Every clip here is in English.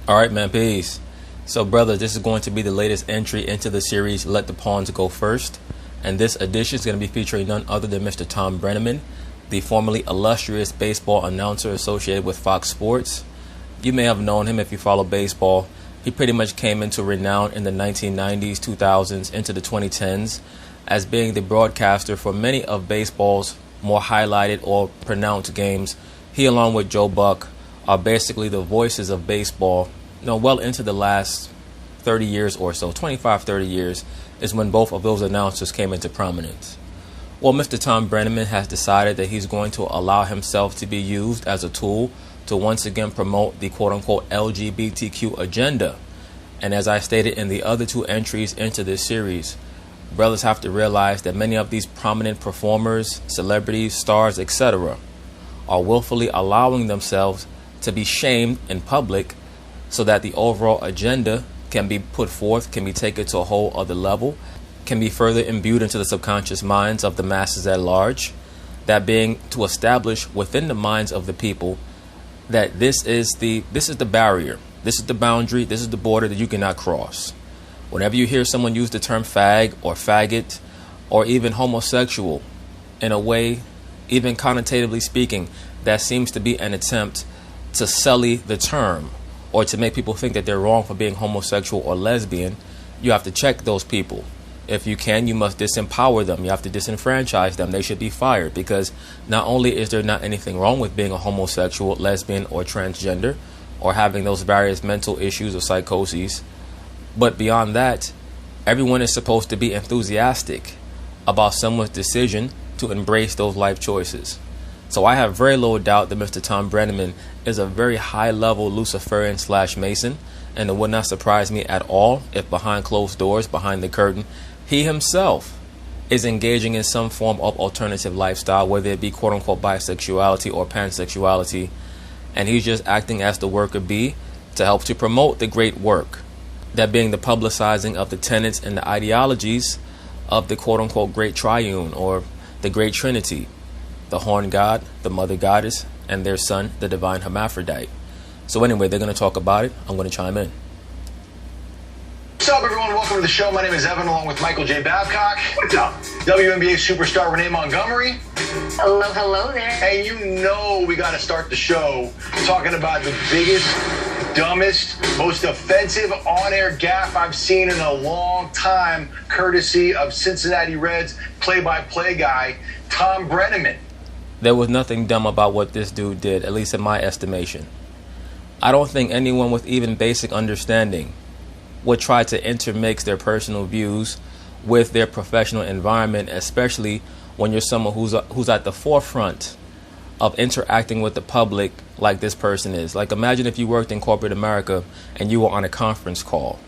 All right, man, peace. So, brother, this is going to be the latest entry into the series, Let the Pawns Go First. And this edition is going to be featuring none other than Mr. Thom Brenneman, the formerly illustrious baseball announcer associated with Fox Sports. You may have known him if you follow baseball. He pretty much came into renown in the 1990s, 2000s, into the 2010s as being the broadcaster for many of baseball's more highlighted or pronounced games. He, along with Joe Buck, are basically the voices of baseball. Well into the last 30 years or so, 25, 30 years, is when both of those announcers came into prominence. Well, Mr. Thom Brenneman has decided that he's going to allow himself to be used as a tool to once again promote the quote-unquote LGBTQ agenda. And as I stated in the other two entries into this series, brothers have to realize that many of these prominent performers, celebrities, stars, etc., are willfully allowing themselves to be shamed in public so that the overall agenda can be put forth, can be taken to a whole other level, can be further imbued into the subconscious minds of the masses at large. That being to establish within the minds of the people that this is the barrier, this is the boundary, this is the border that you cannot cross. Whenever you hear someone use the term fag or faggot or even homosexual, in a way, even connotatively speaking, that seems to be an attempt to sully the term or to make people think that they're wrong for being homosexual or lesbian. You have to check those people. If you can, you must disempower them. You have to disenfranchise them. They should be fired, because not only is there not anything wrong with being a homosexual, lesbian, or transgender, or having those various mental issues or psychoses, but beyond that, everyone is supposed to be enthusiastic about someone's decision to embrace those life choices. So I have very little doubt that Mr. Thom Brenneman is a very high-level Luciferian/Mason, and it would not surprise me at all if behind closed doors, behind the curtain, he himself is engaging in some form of alternative lifestyle, whether it be quote-unquote bisexuality or pansexuality, and he's just acting as the worker bee to help to promote the great work, that being the publicizing of the tenets and the ideologies of the quote-unquote great triune or the great trinity, the horn god, the mother goddess, and their son, the divine hermaphrodite. So anyway, they're going to talk about it. I'm going to chime in. What's up, everyone? Welcome to the show. My name is Evan, along with Michael J. Babcock. What's up? WNBA superstar Renee Montgomery. Hello there. And you know we got to start the show talking about the biggest, dumbest, most offensive on-air gaffe I've seen in a long time, courtesy of Cincinnati Reds play-by-play guy, Thom Brenneman. There was nothing dumb about what this dude did, at least in my estimation. I don't think anyone with even basic understanding would try to intermix their personal views with their professional environment, especially when you're someone who's at the forefront of interacting with the public like this person is. Like, imagine if you worked in corporate America and you were on a conference call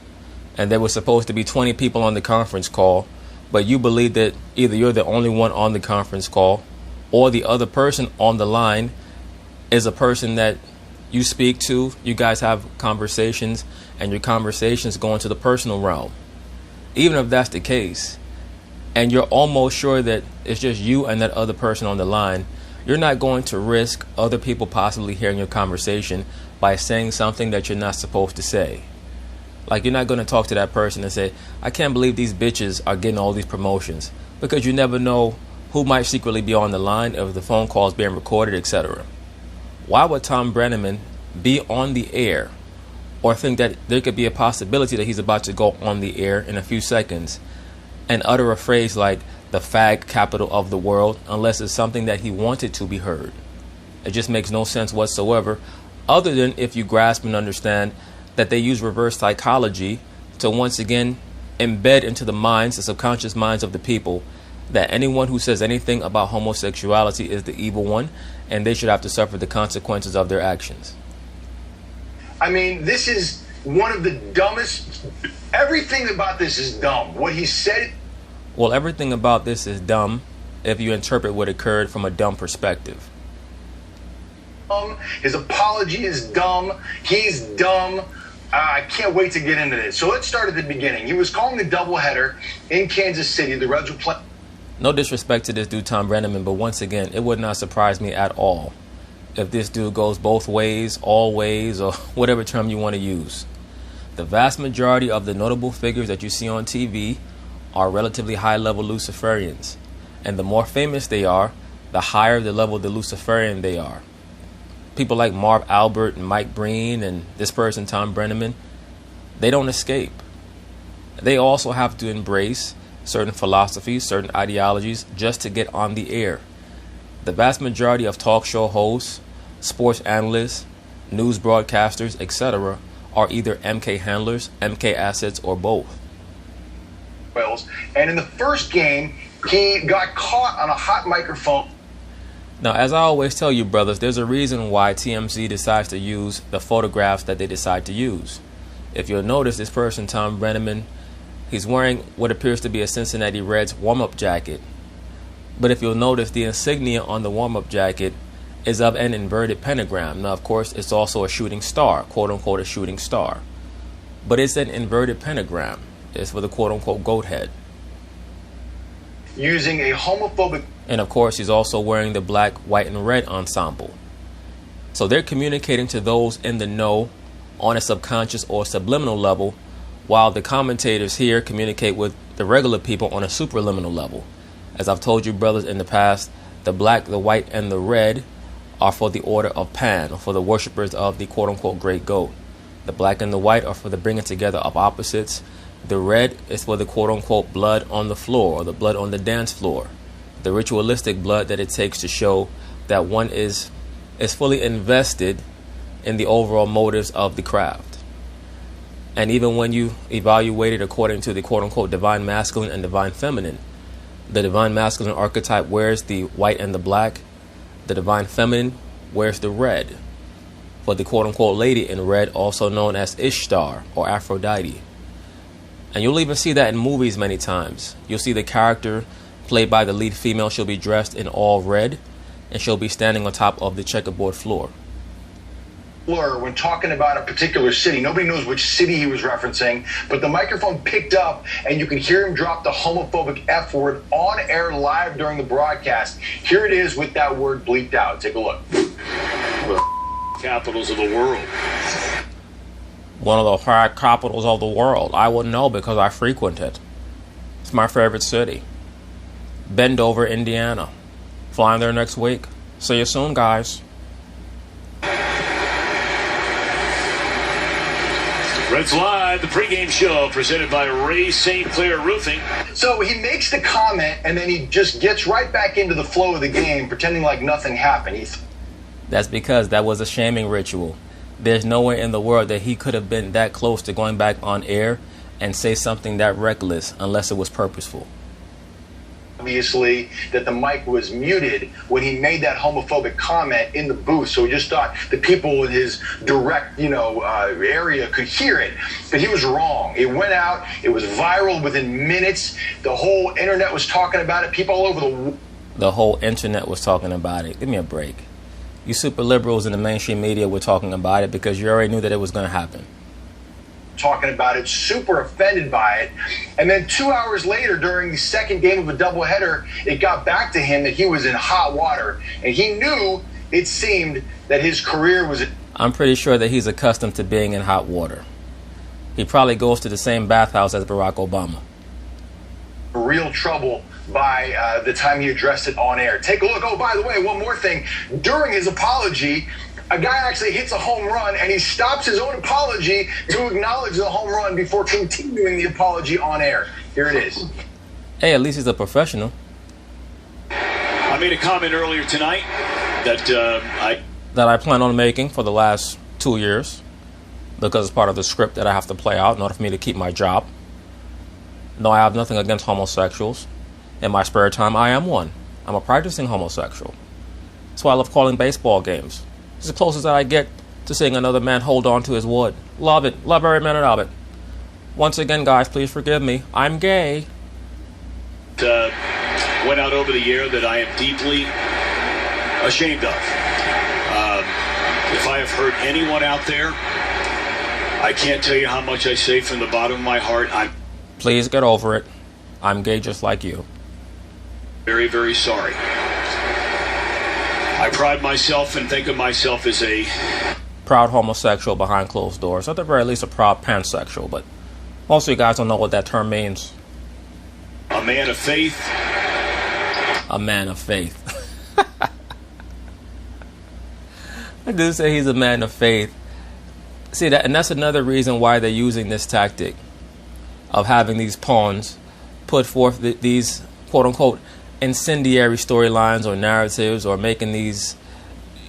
and there was supposed to be 20 people on the conference call, but you believe that either you're the only one on the conference call or the other person on the line is a person that you speak to, you guys have conversations, and your conversations go into the personal realm. Even if that's the case, and you're almost sure that it's just you and that other person on the line, you're not going to risk other people possibly hearing your conversation by saying something that you're not supposed to say. Like, you're not going to talk to that person and say, I can't believe these bitches are getting all these promotions, because you never know who might secretly be on the line, if the phone call is being recorded, etc. Why would Thom Brenneman be on the air or think that there could be a possibility that he's about to go on the air in a few seconds and utter a phrase like the fag capital of the world, unless it's something that he wanted to be heard? It just makes no sense whatsoever, other than if you grasp and understand that they use reverse psychology to once again embed into the minds, the subconscious minds of the people, that anyone who says anything about homosexuality is the evil one, and they should have to suffer the consequences of their actions. I mean, this is one of the dumbest. Everything about this is dumb. What he said. Well, everything about this is dumb if you interpret what occurred from a dumb perspective. His apology is dumb. He's dumb. I can't wait to get into this. So let's start at the beginning. He was calling the doubleheader in Kansas City. The Reds were playing. No disrespect to this dude, Thom Brenneman, but once again, it would not surprise me at all if this dude goes both ways, all ways, or whatever term you want to use. The vast majority of the notable figures that you see on TV are relatively high-level Luciferians. And the more famous they are, the higher the level of the Luciferian they are. People like Marv Albert and Mike Breen and this person, Thom Brenneman, they don't escape. They also have to embrace certain philosophies, certain ideologies, just to get on the air. The vast majority of talk show hosts, sports analysts, news broadcasters, etc., are either MK handlers, MK assets, or both. And in the first game, he got caught on a hot microphone. Now, as I always tell you, brothers, there's a reason why TMZ decides to use the photographs that they decide to use. If you'll notice, this person, Thom Brenneman, he's wearing what appears to be a Cincinnati Reds warm-up jacket. But if you'll notice, the insignia on the warm-up jacket is of an inverted pentagram. Now, of course, it's also a shooting star, quote-unquote a shooting star. But it's an inverted pentagram. It's for the quote-unquote goat head. Using a homophobic... And, of course, he's also wearing the black, white, and red ensemble. So they're communicating to those in the know on a subconscious or subliminal level, while the commentators here communicate with the regular people on a superliminal level. As I've told you, brothers, in the past, the black, the white, and the red are for the order of Pan, or for the worshippers of the quote-unquote great goat. The black and the white are for the bringing together of opposites. The red is for the quote-unquote blood on the floor, or the blood on the dance floor. The ritualistic blood that it takes to show that one is fully invested in the overall motives of the craft. And even when you evaluate it according to the quote-unquote divine masculine and divine feminine, the divine masculine archetype wears the white and the black. The divine feminine wears the red. For the quote-unquote lady in red, also known as Ishtar or Aphrodite. And you'll even see that in movies many times. You'll see the character played by the lead female, she'll be dressed in all red, and she'll be standing on top of the checkerboard floor. When talking about a particular city, nobody knows which city he was referencing, but the microphone picked up and you can hear him drop the homophobic F word on air live during the broadcast. Here it is with that word bleeped out. Take a look. Capitals of the world. One of the high capitals of the world. I would know because I frequent it. It's my favorite city. Bendover, Indiana. Flying there next week. See you soon, guys. Reds Live, the pregame show presented by Ray St. Clair Roofing. So he makes the comment and then he just gets right back into the flow of the game, pretending like nothing happened. That's because that was a shaming ritual. There's nowhere in the world that he could have been that close to going back on air and say something that reckless unless it was purposeful. Obviously that the mic was muted when he made that homophobic comment in the booth, so he just thought the people in his direct area could hear it, but he was wrong. It went out, it was viral within minutes, the whole internet was talking about it, people all over the whole internet was talking about it. Give me a break. You super liberals in the mainstream media were talking about it because you already knew that it was going to happen. Talking about it, super offended by it. And then 2 hours later, during the second game of a doubleheader, it got back to him that he was in hot water. And he knew, it seemed, that his career was... I'm pretty sure that he's accustomed to being in hot water. He probably goes to the same bathhouse as Barack Obama. Real trouble by the time he addressed it on air. Take a look. Oh, by the way, one more thing. During his apology, a guy actually hits a home run, and he stops his own apology to acknowledge the home run before continuing the apology on air. Here it is. Hey, at least he's a professional. I made a comment earlier tonight that I plan on making for the last 2 years because it's part of the script that I have to play out in order for me to keep my job. No, I have nothing against homosexuals. In my spare time, I am one. I'm a practicing homosexual. That's why I love calling baseball games. It's the closest that I get to seeing another man hold on to his wood. Love it. Love every minute of it. Once again, guys, please forgive me. I'm gay. Went out over the air that I am deeply ashamed of. If I have hurt anyone out there, I can't tell you how much I say from the bottom of my heart. Please get over it. I'm gay just like you. Very, very sorry. I pride myself and think of myself as a proud homosexual behind closed doors. At the very least, a proud pansexual, but most of you guys don't know what that term means. a man of faith. A man of faith. I do say he's a man of faith. See that, and that's another reason why they're using this tactic of having these pawns put forth these quote unquote incendiary storylines or narratives, or making these,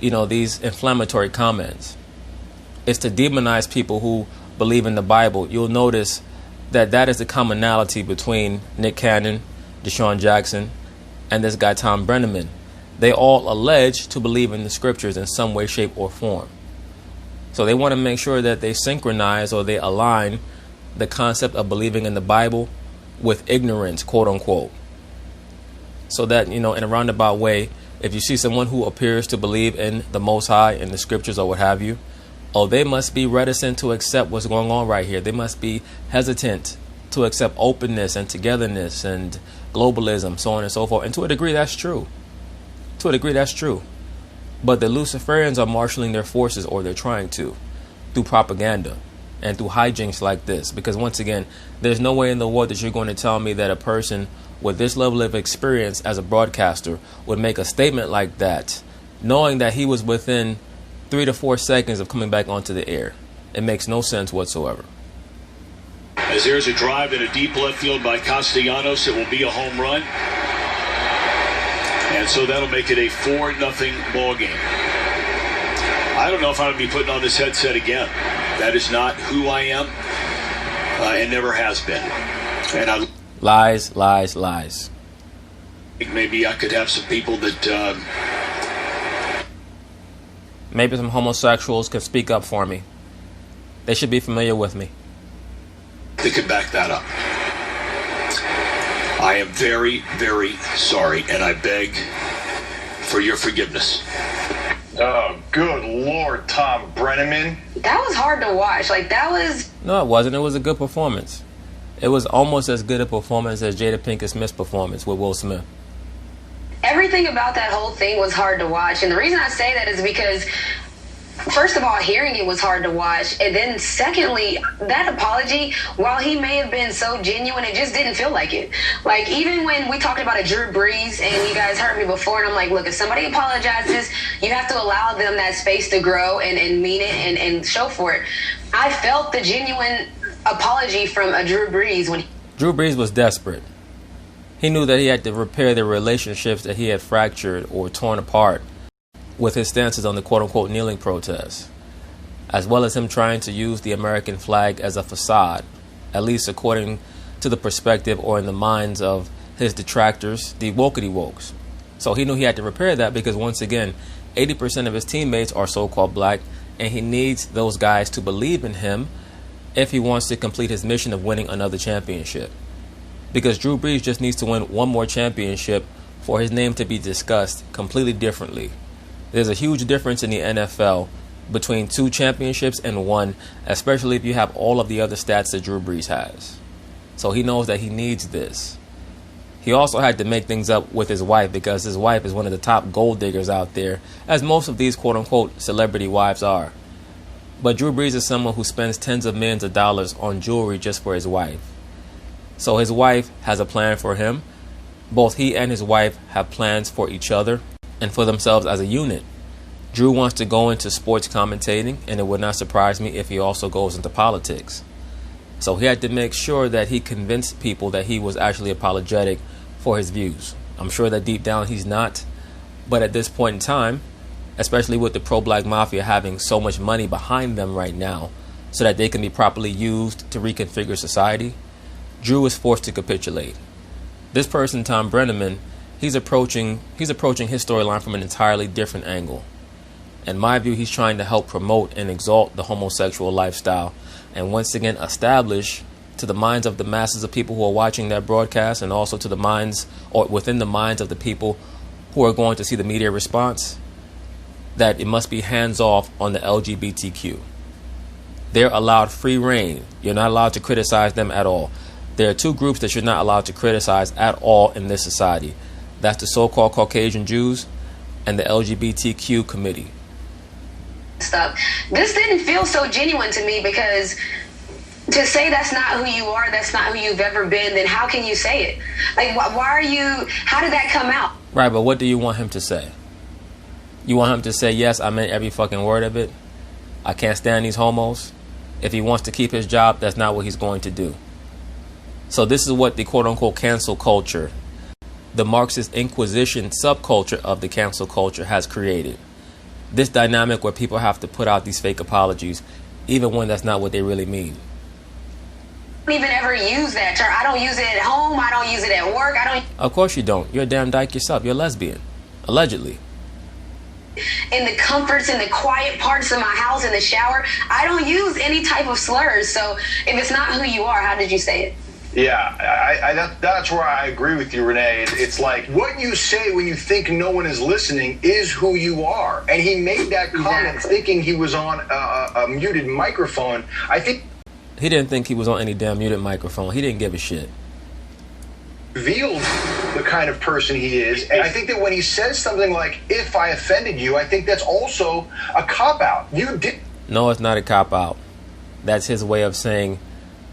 these inflammatory comments. It's to demonize people who believe in the Bible. You'll notice that is the commonality between Nick Cannon, Deshaun Jackson, and this guy Thom Brenneman. They all allege to believe in the scriptures in some way, shape, or form. So they want to make sure that they synchronize, or they align the concept of believing in the Bible with ignorance, quote unquote. So that, in a roundabout way, if you see someone who appears to believe in the Most High, in the scriptures or what have you, they must be reticent to accept what's going on right here. They must be hesitant to accept openness and togetherness and globalism, so on and so forth. And to a degree, that's true. But the Luciferians are marshaling their forces, or they're trying to, through propaganda and through hijinks like this. Because once again, there's no way in the world that you're going to tell me that a person with this level of experience as a broadcaster would make a statement like that, knowing that he was within 3 to 4 seconds of coming back onto the air. It makes no sense whatsoever. As there's a drive in a deep left field by Castellanos, it will be a home run. And so that'll make it a 4-0 ball game. I don't know if I'm going to be putting on this headset again. That is not who I am, and never has been. And Lies. I think maybe I could have some people that maybe some homosexuals could speak up for me. They should be familiar with me. They could back that up. I am very, very sorry, and I beg for your forgiveness. Oh, good Lord, Thom Brenneman. That was hard to watch. No, it wasn't. It was a good performance. It was almost as good a performance as Jada Pinkett Smith's performance with Will Smith. Everything about that whole thing was hard to watch. And the reason I say that is because, first of all, hearing it was hard to watch. And then secondly, that apology, while he may have been so genuine, it just didn't feel like it. Like, even when we talked about a Drew Brees, and you guys heard me before, and I'm like, look, if somebody apologizes, you have to allow them that space to grow and mean it and show for it. I felt the genuine apology from a Drew Brees when Drew Brees was desperate. He knew that he had to repair the relationships that he had fractured or torn apart with his stances on the quote-unquote kneeling protests, as well as him trying to use the American flag as a facade, at least according to the perspective or in the minds of his detractors, the wokey-wokes. So he knew he had to repair that because, once again, 80% of his teammates are so-called black, and he needs those guys to believe in him if he wants to complete his mission of winning another championship. Because Drew Brees just needs to win one more championship for his name to be discussed completely differently. There's a huge difference in the NFL between 2 championships and 1, especially if you have all of the other stats that Drew Brees has. So he knows that he needs this. He also had to make things up with his wife, because his wife is one of the top gold diggers out there, as most of these quote-unquote celebrity wives are. But Drew Brees is someone who spends tens of millions of dollars on jewelry just for his wife. So his wife has a plan for him. Both he and his wife have plans for each other and for themselves as a unit. Drew wants to go into sports commentating, and it would not surprise me if he also goes into politics. So he had to make sure that he convinced people that he was actually apologetic for his views. I'm sure that deep down he's not. But at this point in time, especially with the pro-black mafia having so much money behind them right now so that they can be properly used to reconfigure society, Drew is forced to capitulate. This person, Thom Brenneman, he's approaching his storyline from an entirely different angle. In my view, he's trying to help promote and exalt the homosexual lifestyle, and once again establish to the minds of the masses of people who are watching that broadcast, and also to the minds, or within the minds of the people who are going to see the media response, that it must be hands off on the LGBTQ. They're allowed free reign. You're not allowed to criticize them at all. There are 2 groups that you're not allowed to criticize at all in this society. That's the so-called Caucasian Jews and the LGBTQ committee. Stuff. This didn't feel so genuine to me, because to say that's not who you are, that's not who you've ever been, then how can you say it? Like, why are you, how did that come out? Right, but what do you want him to say? You want him to say, yes, I meant every fucking word of it. I can't stand these homos. If he wants to keep his job, that's not what he's going to do. So this is what the quote-unquote cancel culture, the Marxist Inquisition subculture of the cancel culture, has created. This dynamic where people have to put out these fake apologies, even when that's not what they really mean. I don't even ever use that term. I don't use it at home. I don't use it at work. Of course you don't. You're a damn dyke yourself. You're a lesbian. Allegedly. In the comforts and the quiet parts of my house, in the shower, I don't use any type of slurs. So if it's not who you are, how did you say it? Yeah, that's where I agree with you, Renee. It's like what you say when you think no one is listening is who you are. And he made that comment thinking he was on a muted microphone. I think he didn't think he was on any damn muted microphone. He didn't give a shit. Revealed the kind of person he is. And I think that when he says something like, if I offended you, I think that's also a cop-out. You did. No, it's not a cop-out. That's his way of saying,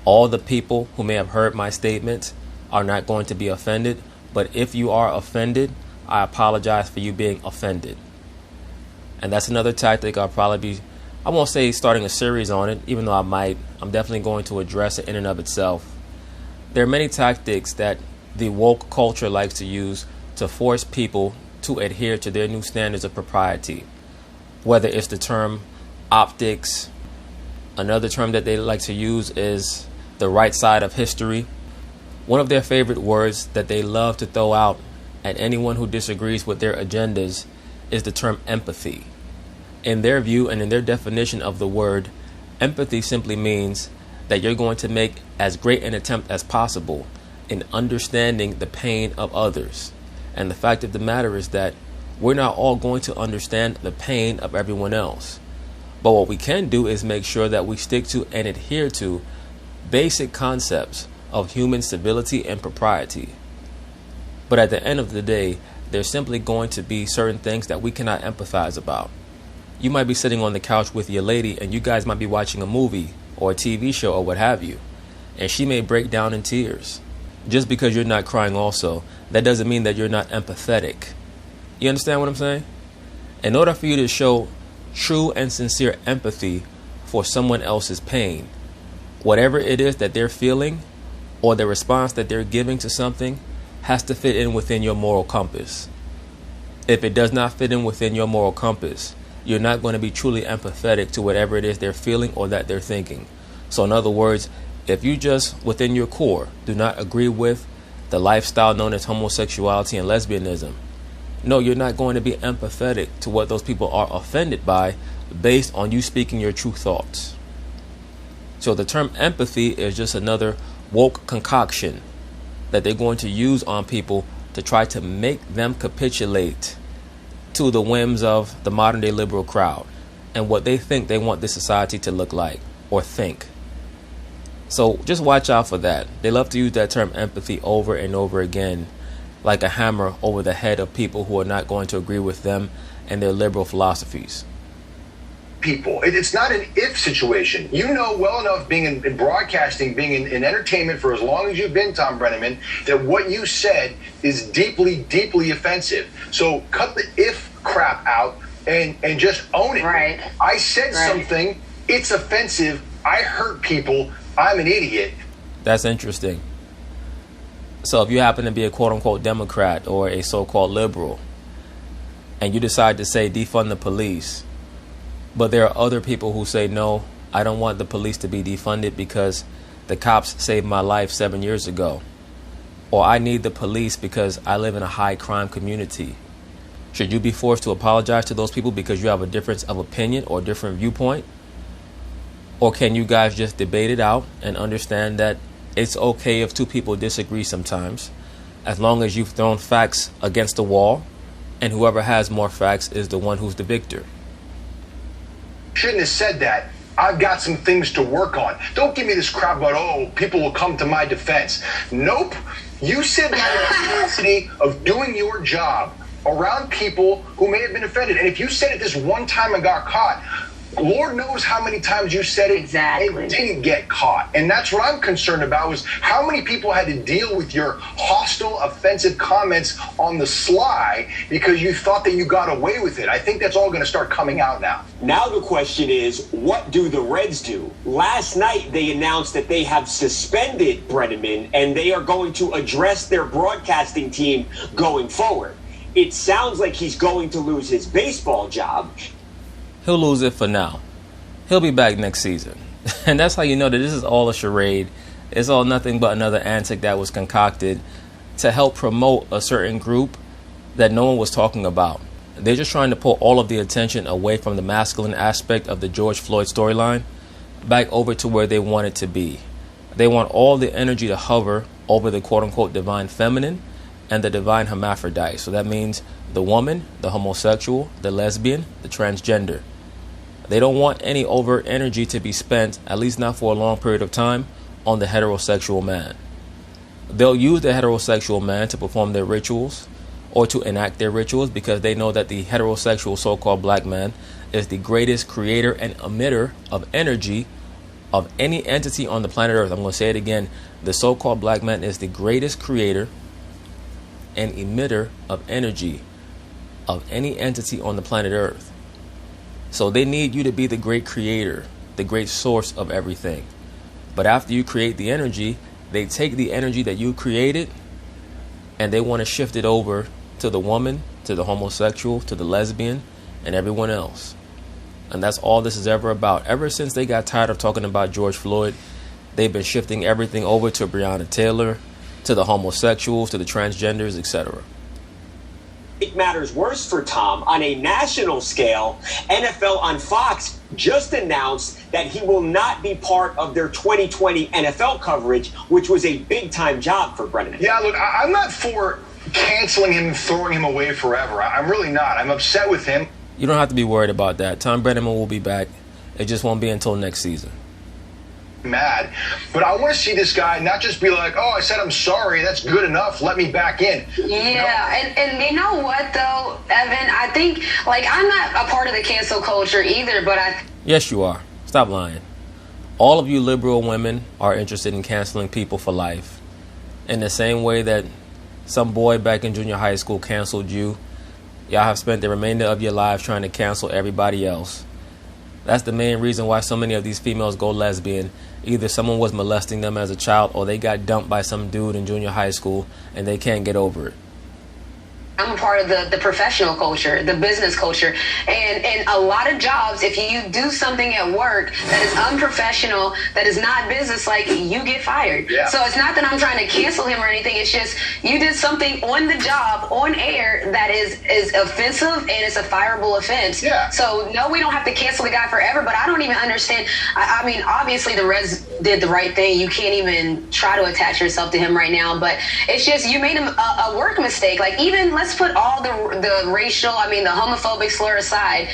all the people who may have heard my statements are not going to be offended. But if you are offended, I apologize for you being offended. And that's another tactic I'll probably be, I won't say starting a series on it, even though I might. I'm definitely going to address it in and of itself. There are many tactics that the woke culture likes to use to force people to adhere to their new standards of propriety. Whether it's the term optics, another term that they like to use is the right side of history. One of their favorite words that they love to throw out at anyone who disagrees with their agendas is the term empathy. In their view and in their definition of the word, empathy simply means that you're going to make as great an attempt as possible in understanding the pain of others. And the fact of the matter is that we're not all going to understand the pain of everyone else. But what we can do is make sure that we stick to and adhere to basic concepts of human civility and propriety. But at the end of the day, there's simply going to be certain things that we cannot empathize about. You might be sitting on the couch with your lady and you guys might be watching a movie or a TV show or what have you, and she may break down in tears. Just because you're not crying also, that doesn't mean that you're not empathetic. You understand what I'm saying? In order for you to show true and sincere empathy for someone else's pain, whatever it is that they're feeling or the response that they're giving to something has to fit in within your moral compass. If it does not fit in within your moral compass, you're not going to be truly empathetic to whatever it is they're feeling or that they're thinking. So in other words, if you just within your core do not agree with the lifestyle known as homosexuality and lesbianism, no, you're not going to be empathetic to what those people are offended by based on you speaking your true thoughts. So the term empathy is just another woke concoction that they're going to use on people to try to make them capitulate to the whims of the modern day liberal crowd and what they think they want this society to look like or think. So just watch out for that. They love to use that term empathy over and over again like a hammer over the head of people who are not going to agree with them and their liberal philosophies. People. It's not an if situation. You know well enough, being in broadcasting, being in entertainment for as long as you've been, Thom Brenneman, that what you said is deeply, deeply offensive. So cut the if crap out and just own it. Right. I said something, it's offensive, I hurt people, I'm an idiot. That's interesting. So if you happen to be a quote-unquote Democrat or a so-called liberal and you decide to say defund the police, but there are other people who say, no, I don't want the police to be defunded because the cops saved my life 7 years ago. Or I need the police because I live in a high crime community. Should you be forced to apologize to those people because you have a difference of opinion or different viewpoint? Or can you guys just debate it out and understand that it's okay if two people disagree sometimes, as long as you've thrown facts against the wall and whoever has more facts is the one who's the victor? Shouldn't have said that. I've got some things to work on. Don't give me this crap about, oh, people will come to my defense. Nope. You said my capacity of doing your job around people who may have been offended. And if you said it this one time and got caught, Lord knows how many times you said it and didn't get caught. And that's what I'm concerned about, was how many people had to deal with your hostile, offensive comments on the sly because you thought that you got away with it. I think that's all going to start coming out now. Now the question is, what do the Reds do? Last night, they announced that they have suspended Brenneman and they are going to address their broadcasting team going forward. It sounds like he's going to lose his baseball job. He'll lose it for now. He'll be back next season. And that's how you know that this is all a charade. It's all nothing but another antic that was concocted to help promote a certain group that no one was talking about. They're just trying to pull all of the attention away from the masculine aspect of the George Floyd storyline back over to where they want it to be. They want all the energy to hover over the quote-unquote divine feminine and the divine hermaphrodite. So that means the woman, the homosexual, the lesbian, the transgender. They don't want any overt energy to be spent, at least not for a long period of time, on the heterosexual man. They'll use the heterosexual man to perform their rituals or to enact their rituals because they know that the heterosexual so-called black man is the greatest creator and emitter of energy of any entity on the planet Earth. I'm going to say it again. The so-called black man is the greatest creator and emitter of energy of any entity on the planet Earth. So they need you to be the great creator, the great source of everything. But after you create the energy, they take the energy that you created and they want to shift it over to the woman, to the homosexual, to the lesbian, and everyone else. And that's all this is ever about. Ever since they got tired of talking about George Floyd, they've been shifting everything over to Breonna Taylor, to the homosexuals, to the transgenders, etc. It matters worse for Thom. On a national scale, NFL on Fox just announced that he will not be part of their 2020 NFL coverage, which was a big-time job for Brenneman. Yeah, look, I'm not for canceling him and throwing him away forever. I'm really not. I'm upset with him. You don't have to be worried about that. Thom Brenneman will be back. It just won't be until next season. Mad, but I want to see this guy not just be like, oh, I said I'm sorry, that's good enough, let me back in. Yeah, and you know what though, Evan, I think, like, I'm not a part of the cancel culture either, but Yes, you are. Stop lying. All of you liberal women are interested in canceling people for life. In the same way that some boy back in junior high school canceled you, y'all have spent the remainder of your lives trying to cancel everybody else. That's the main reason why so many of these females go lesbian. Either someone was molesting them as a child or they got dumped by some dude in junior high school and they can't get over it. I'm a part of the professional culture, the business culture. And a lot of jobs, if you do something at work that is unprofessional, that is not business-like, you get fired. Yeah. So it's not that I'm trying to cancel him or anything. It's just you did something on the job, on air, that is offensive and it's a fireable offense. Yeah. So, no, we don't have to cancel the guy forever, but I don't even understand. I mean, obviously the Reds did the right thing. You can't even try to attach yourself to him right now, but it's just you made him a work mistake. Like, even let's put all the racial, the homophobic slur aside.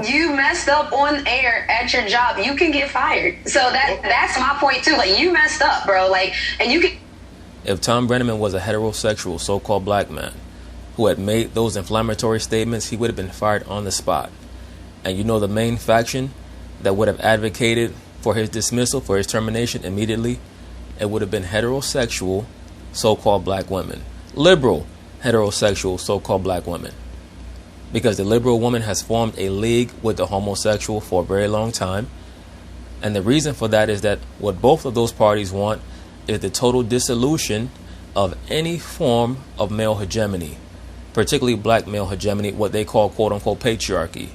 You messed up on air at your job. You can get fired. So that's my point too. Like, you messed up, bro. Like, and you can. If Thom Brenneman was a heterosexual so-called black man who had made those inflammatory statements, he would have been fired on the spot. And you know the main faction that would have advocated for his dismissal, for his termination immediately, it would have been heterosexual so-called black women. Liberal heterosexual so-called black women. Because the liberal woman has formed a league with the homosexual for a very long time. And the reason for that is that what both of those parties want is the total dissolution of any form of male hegemony, particularly black male hegemony, what they call quote-unquote patriarchy.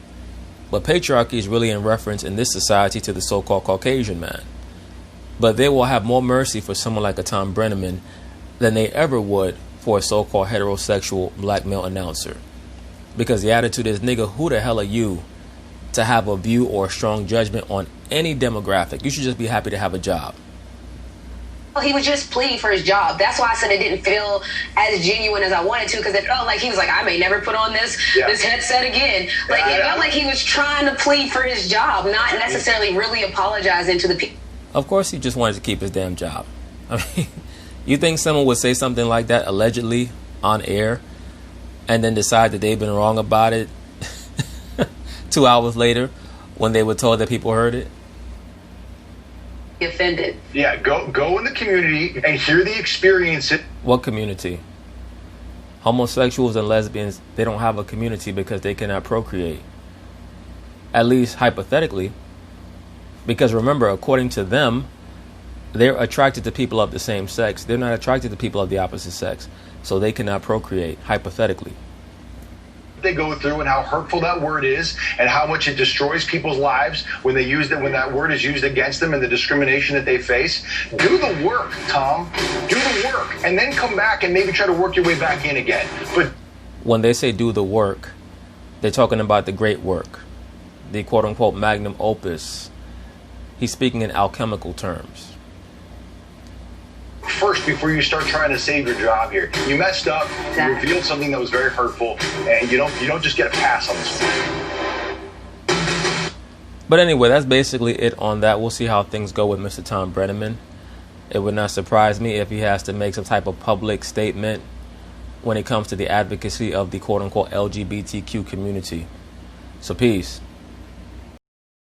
But patriarchy is really in reference in this society to the so-called Caucasian man. But they will have more mercy for someone like a Thom Brenneman than they ever would for a so-called heterosexual black male announcer. Because the attitude is, nigga, who the hell are you to have a view or a strong judgment on any demographic? You should just be happy to have a job. He was just pleading for his job. That's why I said it didn't feel as genuine as I wanted to, because it felt like he was like, I may never put on this headset again. Like, it felt like he was trying to plead for his job, not necessarily really apologizing to the people. Of course he just wanted to keep his damn job. I mean, you think someone would say something like that allegedly on air and then decide that they've been wrong about it 2 hours later when they were told that people heard it? Offended. Yeah, go in the community and hear the experience. What community? Homosexuals and lesbians, they don't have a community because they cannot procreate. At least hypothetically. Because remember, according to them, they're attracted to people of the same sex. They're not attracted to people of the opposite sex. So they cannot procreate, hypothetically. They go through and how hurtful that word is and how much it destroys people's lives when they use it, when that word is used against them and the discrimination that they face. Do the work, Thom. Do the work and then come back and maybe try to work your way back in again. But when they say do the work, they're talking about the great work, the quote unquote magnum opus. He's speaking in alchemical terms. First, before you start trying to save your job here, you messed up, you revealed something that was very hurtful, and you don't just get a pass on this one. But anyway, that's basically it on that. We'll see how things go with Mr. Thom Brenneman. It would not surprise me if he has to make some type of public statement when it comes to the advocacy of the quote-unquote LGBTQ community. So peace.